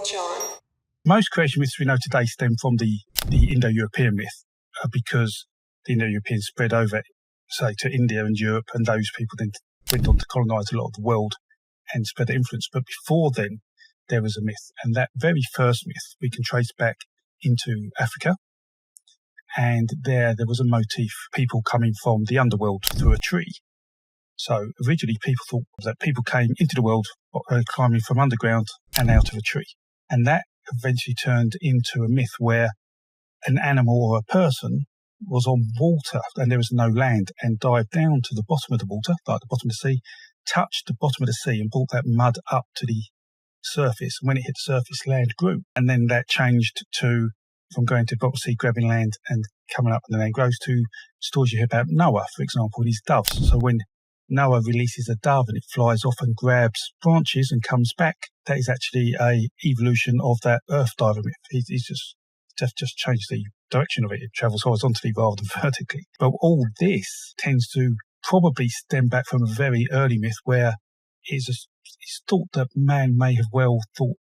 with Jon. Most creation myths we know today stem from the Indo-European myth because the Indo-Europeans spread over, say, to India and Europe, and those people then went on to colonise a lot of the world and spread their influence. But before then, there was a myth, and that very first myth we can trace back into Africa. And there was a motif, people coming from the underworld through a tree. So originally people thought that people came into the world climbing from underground and out of a tree. And that eventually turned into a myth where an animal or a person was on water and there was no land and dived down to the bottom of the water, like the bottom of the sea, touched the bottom of the sea and brought that mud up to the surface. And when it hit the surface, land grew. And then that changed from going to the bottom of the sea, grabbing land and coming up, and then land grows, to stories you hear about Noah, for example, and his doves. So when Noah releases a dove and it flies off and grabs branches and comes back, that is actually a evolution of that earth diver myth. He's just changed the direction of it. It travels horizontally rather than vertically. But all this tends to probably stem back from a very early myth where it's thought that man may have well thought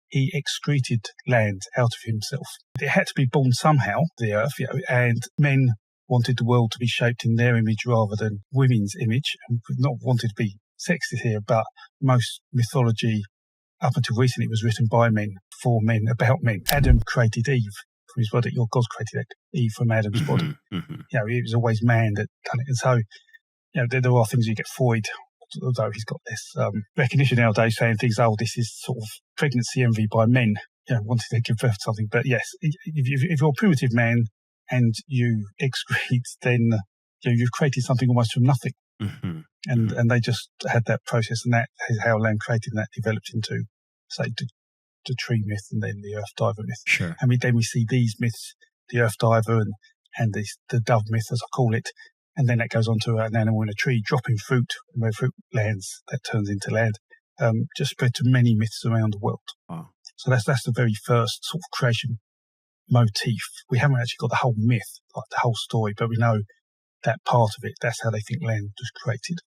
he excreted land out of himself. It had to be born somehow, the earth, and men wanted the world to be shaped in their image rather than women's image, and not wanted to be sexist here, but most mythology up until recently was written by men, for men, about men. Adam created Eve from his body. Your God created Eve from Adam's body. Mm-hmm. It was always man that done it. And so, there are things you get Freud, although he's got this recognition nowadays saying things, this is sort of pregnancy envy by men, wanting to give birth to something. But yes, if you're a primitive man and you excrete, then you've created something almost from nothing. Mm-hmm. And they just had that process, and that is how land created, and that developed into, say, the tree myth and then the earth diver myth. Sure. And then we see these myths, the earth diver and the dove myth, as I call it, and then that goes on to an animal in a tree dropping fruit, and where fruit lands, that turns into land. Just spread to many myths around the world. Wow. So that's the very first sort of creation motif. We haven't actually got the whole myth, like the whole story, but we know that part of it. That's how they think land was created.